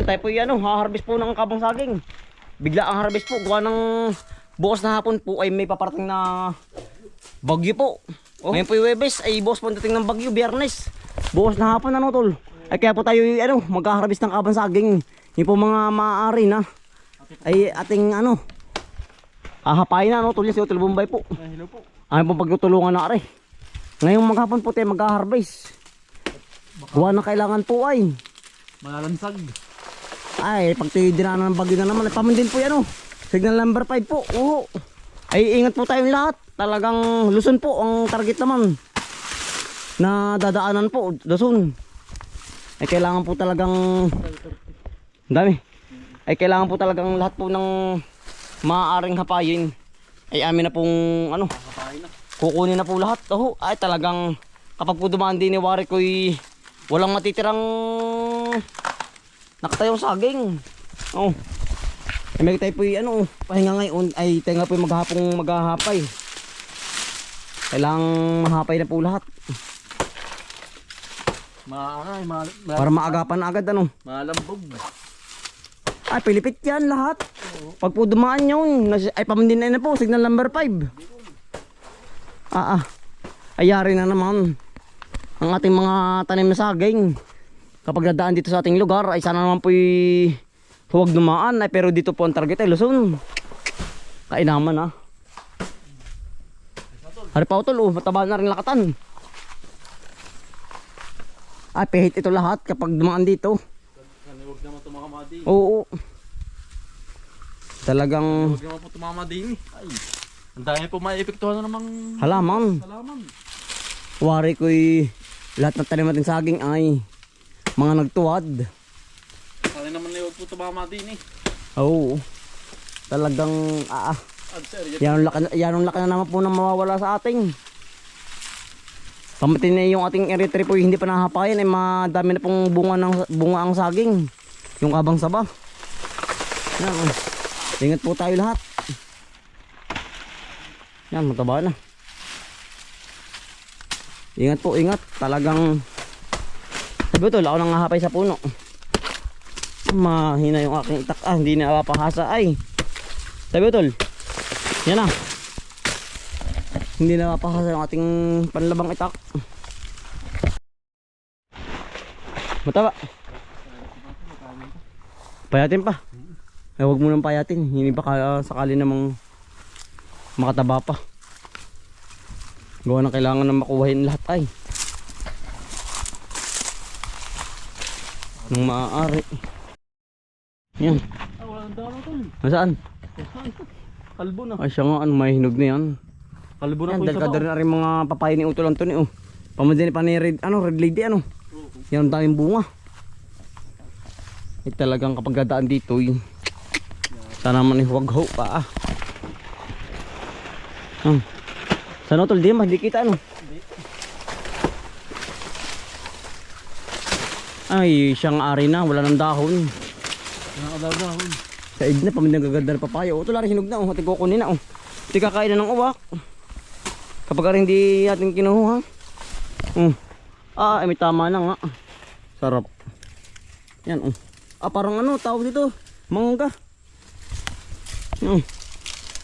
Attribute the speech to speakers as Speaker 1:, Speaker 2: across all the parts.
Speaker 1: tayo po yan, ha-harvest po ng kabang saging. Bigla ang harvest po, gawa ng bukas na hapon po ay may paparating na bagyo po. Ngayon po yung Webes ay bukas po dating ng bagyo, Biyernes. Bukas na hapon tol. Ay kaya po tayo magka-harvest ng kabang saging. Yung po mga maaari na ay ating hahapain na tol, si Utol Bombay po.
Speaker 2: Hello po.
Speaker 1: Ay po pagtutulungan na are. Ngayong maghapon po tayo magka-harvest. Gawa na kailangan po ay
Speaker 2: Malalansag.
Speaker 1: ay pag tayo dinaanan ng bagyo na naman ay pamandin po yan signal number 5 po. Oo. Ay ingat po tayong lahat. Talagang Luzon po ang target naman na dadaanan po, Luzon. Ay kailangan po talagang dami. Ay kailangan po talagang lahat po ng maaaring hapayin ay amin na pong kukunin na po lahat. Ay talagang kapag po dumaan din ni Wari ko'y walang matitirang nakatayong saging. Ay may tayo po'y pahinga ngayon ay tayo nga po'y maghahapay. Kailangang mahapay na po lahat. Para maagapan na agad
Speaker 2: Malambog.
Speaker 1: Ay pilipit yan lahat. Pag po dumaan yun ay pamandin na po signal number 5. Ayari na naman ang ating mga tanim na saging. Kapag dadaan dito sa ating lugar ay sana naman po'y huwag dumaan ay pero dito po ang target ay Luzon. Kainaman Hari pa Utol mataba na rin lakatan. Ay pihit ito lahat kapag dumaan dito.
Speaker 2: Huwag naman tumama din.
Speaker 1: Oo. Talagang
Speaker 2: Huwag naman po tumama din. Ay, ang dami po maipektuhan na namang
Speaker 1: halaman. Wari ko'y lahat ng tanim natin saging ay mga nagtuwad.
Speaker 2: Sana naman na huwag po tumama din
Speaker 1: Oo. Talagang yan ang laki na naman po na mawawala sa ating. Pamatin na yung ating eritrea po hindi pa nahapayan ay madami na pong bunga ang saging. Yung kabang saba. Yan. Ingat po tayo lahat. Yan mataba na. Ingat po, ingat. Talagang sabi Utol, ako nang hahapay sa puno. Mahina yung aking itak. Hindi na mapahasa ay. Sabi Utol, yan hindi na mapahasa yung ating panlabang itak. Mataba. Payatin pa. Ay huwag mo nang payatin. Hindi pa sakali namang makataba pa. Gawa na kailangan na makuhain lahat ay. Nung maaari. Yan.
Speaker 2: Walang dama Tol.
Speaker 1: Nasaan?
Speaker 2: Kalbo na.
Speaker 1: Ay siya nga, may hinog na yan.
Speaker 2: Kalbo na
Speaker 1: Yan,
Speaker 2: po yung
Speaker 1: delikado
Speaker 2: sabaw.
Speaker 1: na rin mga papaya ni Utol Antony. Pamadyan pa ni Red Lady Yan ang daming bunga. Eh talagang kapag dadaan dito sana naman huwag ho pa Sana Utol, di kita Ay siyang ari na, wala ng dahon.
Speaker 2: Nakadahon.
Speaker 1: Sa id na, pamindang gaganda na papaya. Utol, ari hinog na ating kukunin na Hindi kakain na ng uwak. Kapag ari hindi natin kinuha. Ay may tama na nga. Sarap. Yan parang tawag dito, mangga.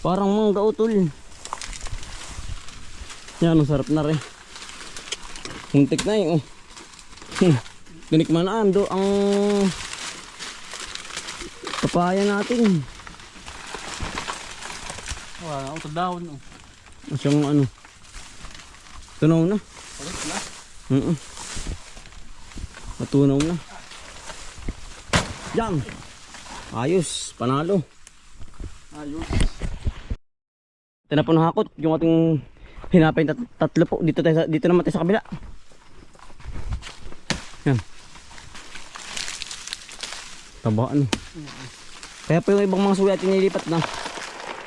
Speaker 1: Parang mangga Utol. Yan, sarap na rin. Muntik na Tinikman na ang papaya natin.
Speaker 2: Wala na dahon.
Speaker 1: Siyang tunaw na.
Speaker 2: Ulit na.
Speaker 1: Matunaw na. Yan. Ayos, panalo.
Speaker 2: Ayos.
Speaker 1: Ito na po nahakot yung ating hinapay tatlo po. Dito naman tayo sa kabila. Yan. Tabaan. Kaya po yung ibang mga suwi atin nilipat na.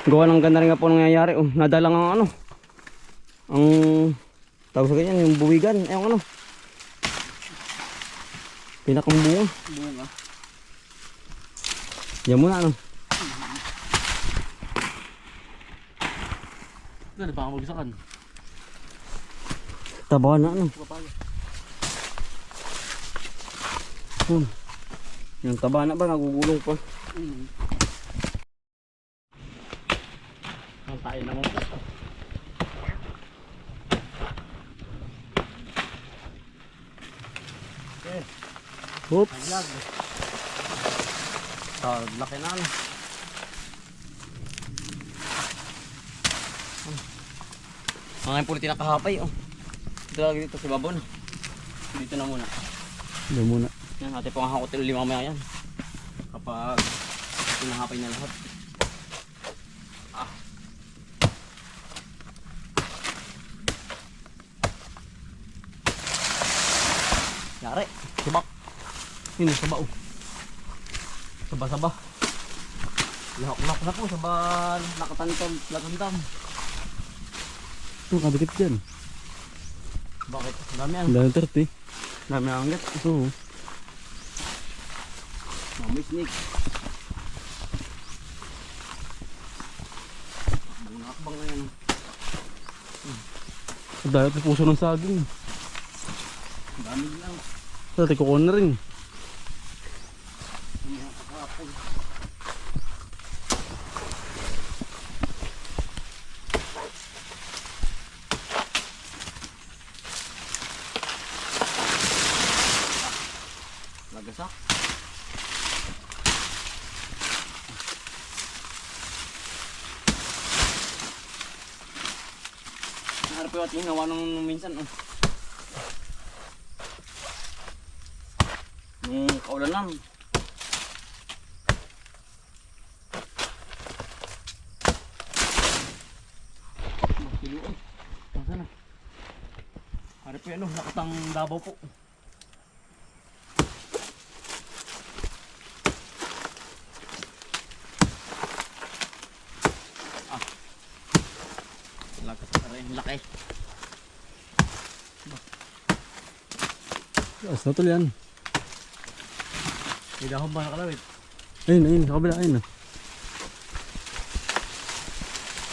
Speaker 1: Gawa ng ganda rin nga po nangyayari. Nadalang ang ang tawag sa ganyan, yung buwigan. Ayun pinakang bunga. Yan muna
Speaker 2: Dali baka magsakan.
Speaker 1: Taba na Yung taba na ba, nagugulong pa. Ang tayo naman po. Okay.
Speaker 3: Oops.
Speaker 1: Laki na. Ang pulitin na kahapay. Oh. Dito lagi dito sa babon. Dito na muna.
Speaker 3: Dito muna.
Speaker 1: Yan, ate po ang hakotin ulit mamaya yan. Kapag pinahapay na lahat. Ah. Yari, subak. Ini saba oh. Saba-saba. Lahok-lahok na po, saba lakatantam.
Speaker 3: Ito, kabikit dyan.
Speaker 1: Bakit? Dami ang
Speaker 3: Dami 30.
Speaker 1: dami ang angat.
Speaker 3: Oo.
Speaker 1: Mami snake. Bunakbang na yan.
Speaker 3: Dahil sa puso ng saging.
Speaker 1: Dami lang.
Speaker 3: Dati kukuha na rin.
Speaker 1: Lagasak. Naharap yung ating hinawa nung minsan. Oh. Kaulan lang. Makiluan. Nasaan na? Harap po yan, nakatang Davao po. Lakas pa rin, laki.
Speaker 3: Yes, natol yan.
Speaker 1: Hindi ako ba nakalawit?
Speaker 3: Ayun, sa kabila, ayun.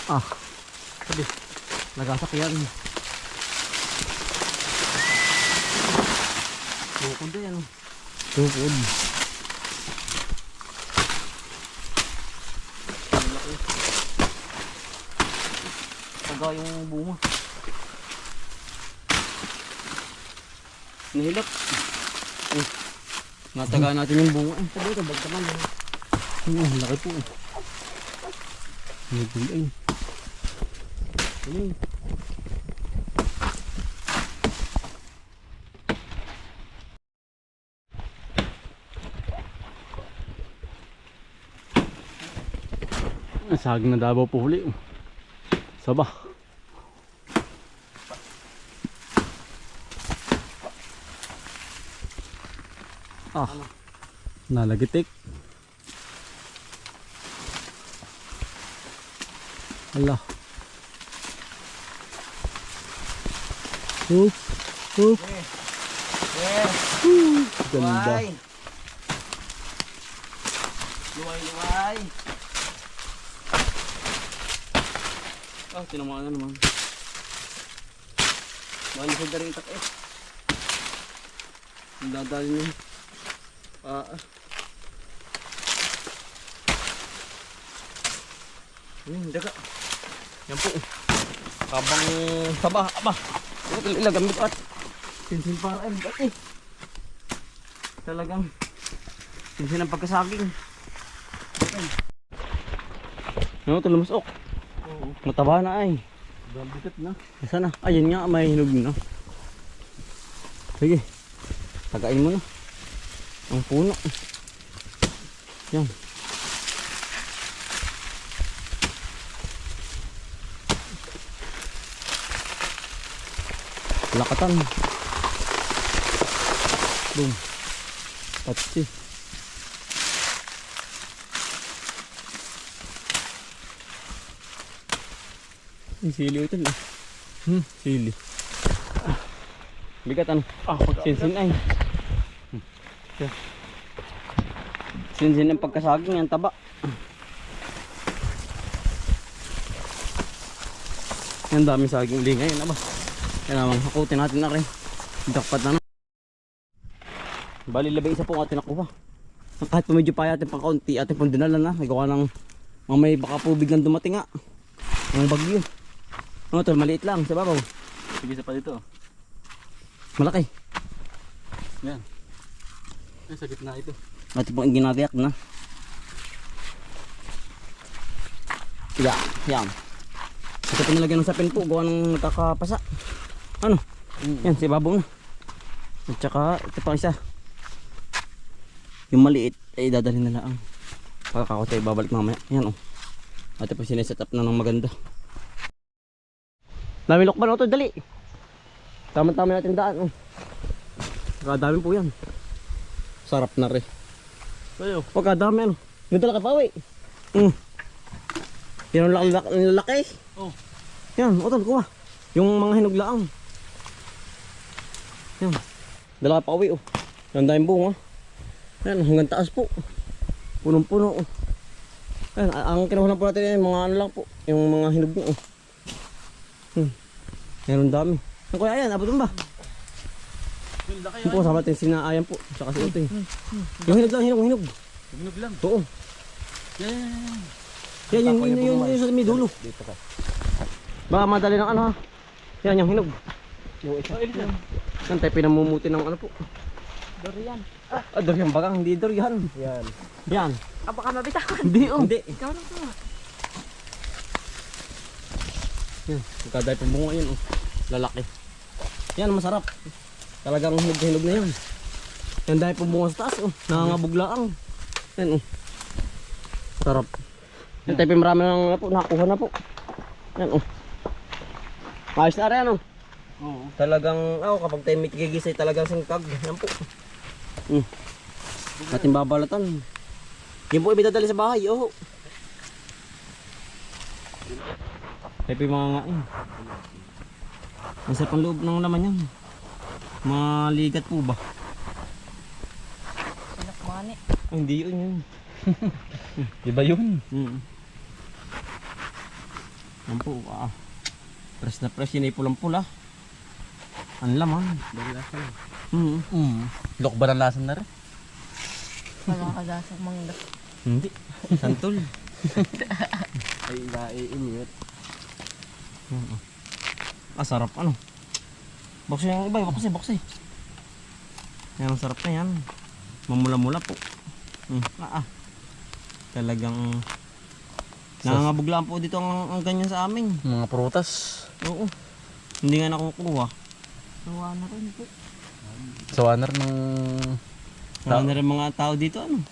Speaker 1: Ah, sabi, nagasak yan. Bukod din yan.
Speaker 3: Tukod.
Speaker 1: Taga yung bunga. Nahilap. Nataga natin yung bunga. Sabi ito, bagtaman.
Speaker 3: Laki po. Ay.
Speaker 1: Ayun.
Speaker 3: Saging na Davao po huli. Saba. Ah. Nalagitik. Allah. Hoop. Hoop.
Speaker 1: Yes.
Speaker 3: Ganda.
Speaker 1: Luway. Oh, tinamaan na naman. Bali sa daring takip. Ang dadali niya. Daga. Yan po. Kabang saba. Aba. Ilagamit at. Sinsin para ay bigat eh. Talagang sinsin ang pagkasaging. Ano ito lumusok? Oo. Mataba na ay.
Speaker 3: Bigat na.
Speaker 1: Sana. Ayun nga, may hinog na. Sige. Tagain mo na. Ang puno. Yan. Lakatan. Boom. Patsi. Sili ito na. Sili. Bigat ano? Sinsin ay. Sinsin ang pagkasaging ang taba. Ang dami saging uli ngayon. Aba. Yan naman, hakutin natin na rin. Dakpat na na. Bali labay isa po ang atin nakuha. Kahit po medyo pa atin pang kaunti, atin pong dinala na. Nagawa ng mamay baka po biglang dumating nga. Ang bagyo. Ano to, maliit lang sa babaw.
Speaker 2: Sige sa pa dito.
Speaker 1: Malaki.
Speaker 2: Yan. Ay, sa gitna ito.
Speaker 1: Atin pong ginagayak na. Yan. Ito po nilagyan ng sapin po, gawa ng nakakapasa. Ano? Yan, si babaw na. At saka, ito pa isa. Yung maliit ay dadalhin na lang. Pagkakakot ay babalik mamaya. Yan oh. Ate po sineset up na ng maganda. Dami lokban ito, dali. Tama-tama natin daan oh. Pagkadami po yan. Sarap na rin.
Speaker 2: Sayo.
Speaker 1: Pagkadami ano. Ganda lang kapawi. Yan ang laki.
Speaker 2: Oh.
Speaker 1: Yan, utol kuha. Yung mga hinuglaang. Yan. Dala ka pauwi oh. Yan daming bunga. Yan, hanggang taas po. Punong-puno oh. Yan, ang kinuha lang po natin yung mga ano lang po. Yung mga hinog nyo oh. Yan ang dami. Ang kuya yan, abot mo ba?
Speaker 2: Yung laki
Speaker 1: Yan po, sama natin sinaayan po. Tsaka si Utoy. Yung hinog lang, hinog.
Speaker 2: Hinog lang.
Speaker 1: Oo.
Speaker 2: Yan.
Speaker 1: Yan, yung sa may dulo. Baka madali ng ano ha. Yan, yung hinog.
Speaker 2: Yung isa.
Speaker 1: Yan tayo pinamumuti ng ano po.
Speaker 4: Durian.
Speaker 1: Durian bagang, hindi durian. Yan.
Speaker 4: Baka mabitawan.
Speaker 1: Hindi oh. Hindi.
Speaker 4: Ikaw lang to.
Speaker 1: Yan, magkaday pang bunga yun oh. Lalaki. Yan, masarap. Talagang hinog na yan. Yan dahil pang bunga sa taas oh. Nangangabuglaang. Yan oh. Sarap. Yan tayo marami na po, nakakuha na po. Yan oh. Ayos na rin oh.
Speaker 2: Oo.
Speaker 1: Talagang, kapag tayo may tigigisay talagang singkag. Yan po. Ating babalatan. Yan po ibidadali sa bahay, oh. Tayo po yung mga ngain. Ang sarap ang loob ng laman yan. Maligat po ba?
Speaker 4: Pinakmani.
Speaker 1: Ay, hindi yun.
Speaker 2: Diba yun?
Speaker 1: Yan po, fresh na fresh, yun ay pulang-pula. Ang laman.
Speaker 2: Lok ba ng lasan na rin?
Speaker 4: Walang kagasang mangga.
Speaker 1: Hindi. Santol.
Speaker 2: Ay, naiinit.
Speaker 1: Sarap ano. Boxy yung iba, boxy. Yan ang sarap na yan. Mamula-mula po. Talagang nangangabuglaan po dito ang ganyan sa amin.
Speaker 2: Mga prutas.
Speaker 1: Oo. Hindi nga nakukuha.
Speaker 4: Nawa na rin po.
Speaker 2: Sa waner ng...
Speaker 1: Wala na rin mga tao dito ano.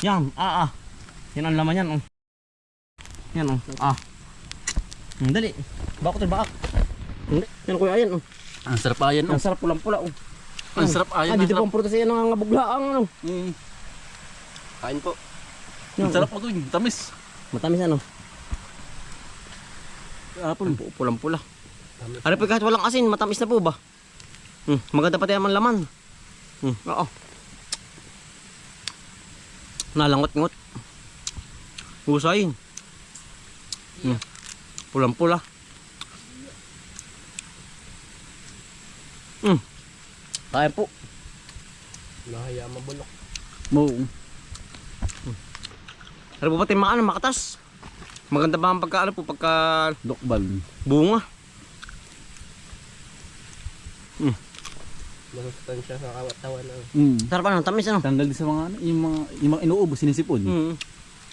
Speaker 1: Yan, yan ang laman yan oh. Yan oh. Dali. Bakot bakak. Hindi. Yan kuya yan oh.
Speaker 2: Ang sarap ayan
Speaker 1: Ang sarap pulang-pula oh.
Speaker 2: Ang sarap ayan.
Speaker 1: Dito pang prutas yan ang ngabuglaang ano.
Speaker 2: Kain po.
Speaker 1: Yan,
Speaker 2: Ang sarap mo doon. Tamis.
Speaker 1: matamis ano.
Speaker 2: Apple.
Speaker 1: Pulang-pula. Ano pa kahit walang asin, matamis na po ba? Maganda pati naman laman. Oo. Nalangot-ngot. Husay. Pulang-pula. Kaya po.
Speaker 3: Nahaya mabulok.
Speaker 1: Oo. Ano po pati makatas. Maganda ba ang pagka
Speaker 2: Lokbal.
Speaker 1: bunga?
Speaker 3: Masustansya sa katawan na
Speaker 1: Sarap ano, tamis ano.
Speaker 2: Tanggal din sa mga ano, yung mga inuubos, sinisipon.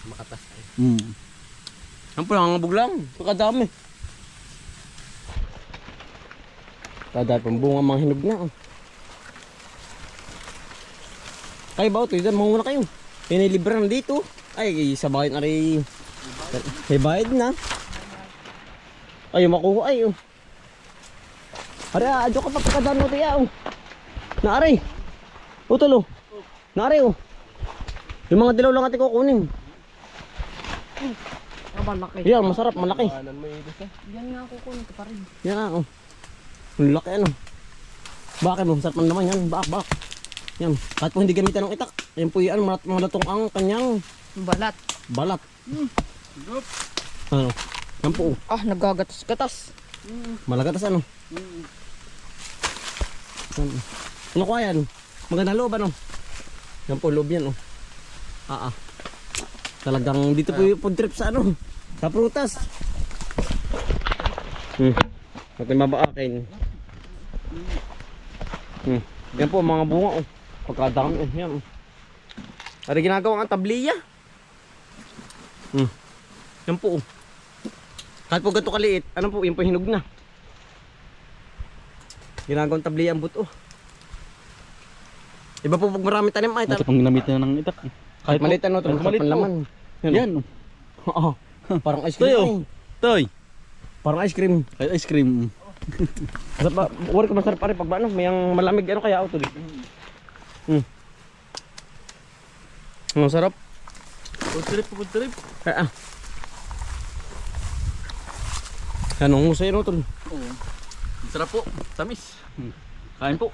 Speaker 3: makatas tayo.
Speaker 1: Ang pulang ang buglang, pagkadami. Kada pang bunga mga hinog na. Kayo ba ito? Diyan manguna kayo. Pinilibre na dito. Ay, sa bayad na rin. May bayad na. Ay, makuha ay. Ari, adyo ka pa pagkadaan mo tiya. Naari. Utol. Naari. Yung mga dilaw lang natin kukunin.
Speaker 4: Malaki.
Speaker 1: Yan, masarap, malaki.
Speaker 3: Kanan mo ito sa.
Speaker 4: Yan nga kukunin ko pa rin.
Speaker 1: Yan na, oh. Ang laki ano. Bakit mo? Sarap naman yan. Bak. Yan. Kahit po hindi gamitan ng itak. Yan po yan. Malatong ang kanyang
Speaker 4: Balat.
Speaker 1: balat. Ano? Yan po.
Speaker 4: Nagagatas-gatas.
Speaker 1: Malagatas ano. Ano ko yan? Maganda loob ano. Yan po, loob yan, oh. Talagang dito po yung food trip sa ano, sa prutas. At may mabaakin. Yan po, mga bunga, oh. Pagkadami, yan, oh. Ano ginagawa ang tabliya? Yan po, oh. Kahit po ganito kaliit, ano po, yan po hinog na. Ginagawang tabliya ang buto. Iba po pag marami tanim ay
Speaker 2: Ito pang ginamitan na ng itak.
Speaker 1: kahit maliit ano,
Speaker 2: kahit
Speaker 1: ito
Speaker 2: maliit po.
Speaker 1: laman.
Speaker 2: Yan.
Speaker 1: Oo. Parang ice cream.
Speaker 2: Toy,
Speaker 1: eh.
Speaker 2: Toy.
Speaker 1: Parang ice cream.
Speaker 2: Kahit ice cream.
Speaker 1: Masarap ba? Wari ko masarap pare pag ano, may ang malamig ano kaya auto dito. Ang sarap.
Speaker 2: Food trip, food trip.
Speaker 1: Anong husay no tol?
Speaker 2: Oo. Sarap po. Tamis. Kain po.